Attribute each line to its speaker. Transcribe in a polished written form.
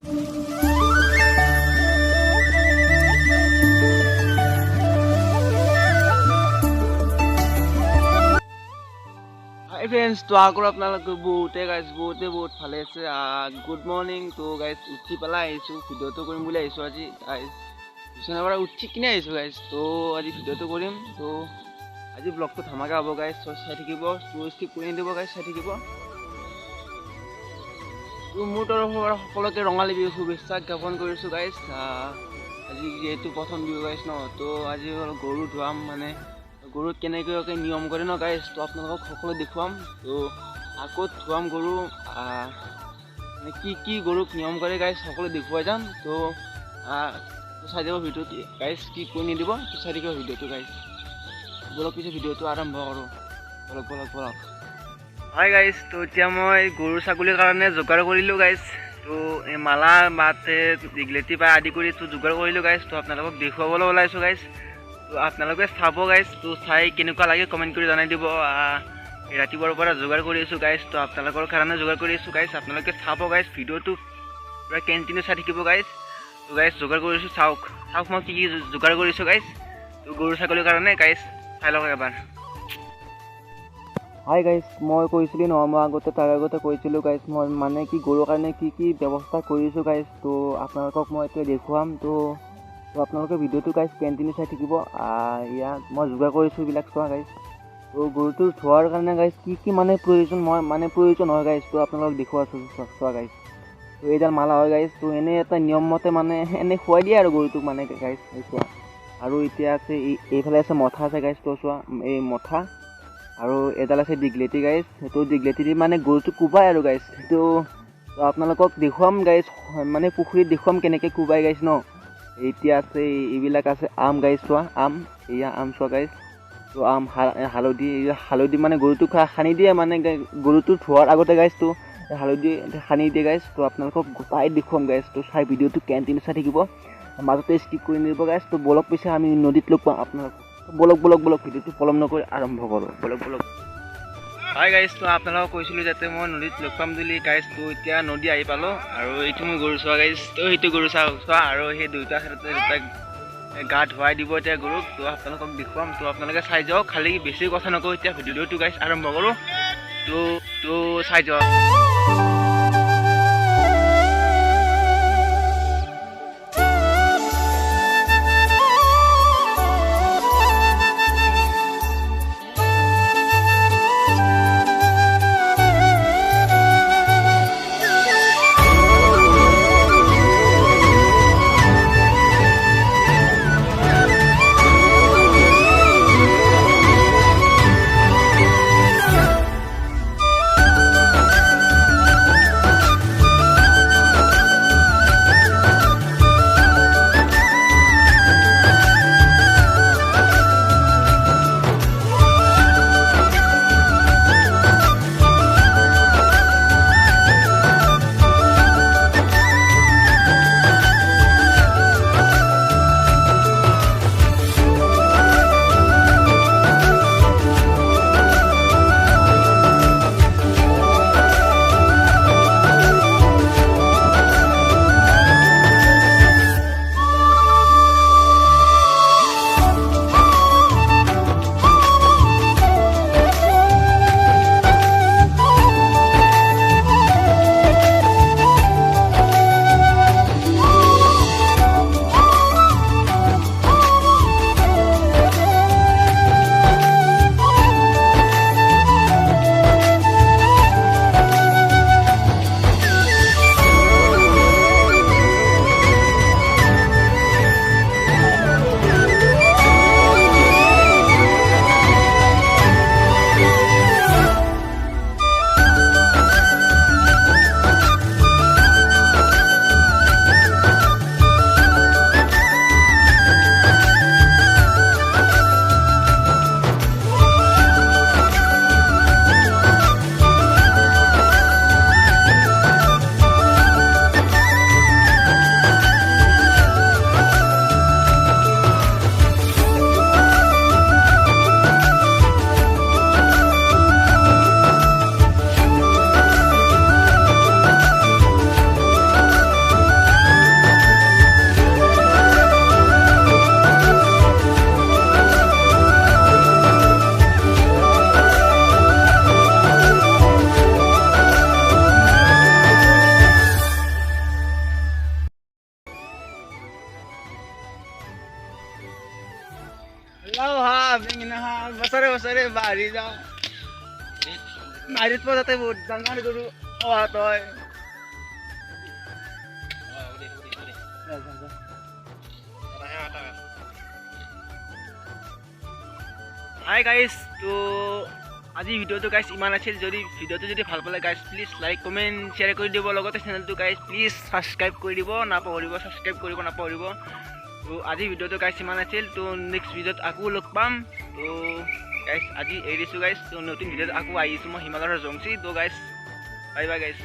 Speaker 1: হাই friends, তো আগৰ আপোনালোকে বহুত ভালে আছে। Good morning. তো গাইজ উঠি পেলাই আহিছোঁ, ভিডিঅ'টো কৰিম বুলি আহিছোঁ আজি। গাইজ বিচনাৰ পৰা উঠি কিনে আহিছোঁ গাইজ। তো আজি ভিডিঅ'টো কৰিম। তো আজি ব্লগটো ধামাকা হ'ব গাইজ। চাই থাকিব, স্কিপ কৰি নিদিব গাইজ, চাই থাকিব। তো মোৰ তৰফৰ পৰা সকলোকে ৰঙালী বিহু শুভেচ্ছা জ্ঞাপন কৰিছোঁ গাইজ। আজি যিহেতু প্ৰথম বিহু গাইজ ন, তো আজি গৰু ধুৱাম, মানে গৰুক কেনেকৈ নিয়ম কৰে ন গাইজ। তো আপোনালোকক সকলো দেখুৱাম। তো আকৌ ধুৱাম গৰু, মানে কি গৰুক নিয়ম কৰে গাইজ সকলো দেখুৱাই যাম। তো চাই যাব ভিডিঅ'টো গাইজ, কি কৰি নিদিব। তো চাই থাকিব ভিডিঅ'টো গাইজ। বলক পিছে ভিডিঅ'টো আৰম্ভ কৰোঁ। বলক। হয় গাইজ, তো এতিয়া মই গৰু ছাগলীৰ কাৰণে যোগাৰ কৰিলোঁ গাইজ। তো এই মালা বাটে দীঘলেতি পাই আদি কৰি তো যোগাৰ কৰিলোঁ গাইজ। তো আপোনালোকক দেখুৱাবলৈ ওলাইছোঁ গাইজ। তো আপোনালোকে চাব গাইজ। তো চাই কেনেকুৱা লাগে কমেণ্ট কৰি জনাই দিব। ৰাতিপুৱাৰ পৰা যোগাৰ কৰি আছোঁ গাইজ। তো আপোনালোকৰ কাৰণে যোগাৰ কৰি আছোঁ গাইজ। আপোনালোকে চাব গাইজ, ভিডিঅ'টো পূৰা কণ্টিনিউ চাই থাকিব গাইজ। তো গাইজ যোগাৰ কৰিছোঁ, চাওক মই কি যোগাৰ কৰিছোঁ গাইজ। তো গৰু ছাগলীৰ কাৰণে গাইজ চাই লওক এবাৰ। হাই গাইজ, মই কৈছিলোঁ নহয়, মই তাৰ আগতে কৈছিলোঁ গাইজ, মই মানে কি গৰুৰ কাৰণে কি ব্যৱস্থা কৰিছোঁ গাইজ। তো আপোনালোকক মই এতিয়া দেখুৱাম। তো আপোনালোকে ভিডিঅ'টো গাইজ কণ্টিনিউ চাই থাকিব। ইয়াত মই যোগাৰ কৰিছোঁ এইবিলাক চোৱা গাইজ। তো গৰুটো ধোৱাৰ কাৰণে গাইজ কি মানে প্ৰয়োজন হয় গাইজ। তো আপোনালোকক দেখুৱাইছোঁ চোৱা গাইজ। তো এইডাল মালা হয় গাইজ। তো এনেই এটা নিয়ম মতে মানে এনেই খুৱাই দিয়ে আৰু গৰুটোক মানে গাইজ চোৱা। আৰু এতিয়া আছে এইফালে আছে মঠা আছে গাইজ। তো চোৱা এই মঠা, আৰু এডাল আছে দীঘলেতি গাইজ। সেইটো দীঘলেতি দি মানে গৰুটো কোবাই আৰু গাইজ। সেইটো আপোনালোকক দেখুৱাম গাইজ, মানে পুখুৰীত দেখুৱাম কেনেকৈ কোবাই গাইজ ন। এতিয়া আছে এইবিলাক আছে আম গাইজ, চোৱা আম, এয়া আম চোৱা গাইজ। তো আম হালধি মানে গৰুটোক সানি দিয়ে, মানে গৰুটো ধোৱাৰ আগতে গাইজ। তো হালধি সানি দিয়ে গাইজ। তো আপোনালোকক গোটাই দেখুৱাম গাইজ। তো চাই ভিডিঅ'টো কণ্টিনিউ চাই থাকিব, মাজতে স্কিপ কৰি নিদিব গাইজ। তো বলক পিছে আমি নদীত লগ পাম আপোনালোকক। বলক ভিডিঅ'টো পলম নকৰি আৰম্ভ কৰোঁ। বলক। হয় গাইজ, তো আপোনালোকক কৈছিলোঁ যাতে মই নদীত লগ পাম বুলি গাইজ। তো এতিয়া নদী আহি পালোঁ, আৰু এইটো মোৰ গৰু চোৱা গাইজ। তো সেইটো গৰু চোৱা, আৰু সেই দুটা গা ধুৱাই দিব এতিয়া গৰুক। তো আপোনালোকক দেখুৱাম। তো আপোনালোকে চাই যাওক, খালি বেছি কথা নকওঁ, এতিয়া ভিডিঅ'টো গাইজ আৰম্ভ কৰোঁ। তো চাই যাওক। বেঙেনা শাক বছৰে বছৰে বাঢ়ি যা বাৰীত পোৱা যাতে বহুত ডাঙৰ গৰু অহাত হয় হাই গাইজ তো আজি ভিডিঅ'টো গাইজ ইমান আছিল যদি ভিডিঅ'টো যদি ভাল পালে guys please like comment share কৰি দিব লগতে চেনেলটো গাইজ প্লিজ ছাবস্ক্ৰাইব কৰি দিব নাপাহৰিব ছাবস্ক্ৰাইব কৰিব নাপাহৰিব তো আজি ভিডিঅ'টো গাইজ ইমান আছিল তো নেক্সট ভিডিঅ'ত আকৌ লগ পাম তো গাইজ আজি এৰিছোঁ গাইজ তো নতুন ভিডিঅ'ত আকৌ আহিছোঁ মই হিমালয়ৰ ৰজবংশী তো গাইজ বাই বাই গাইজ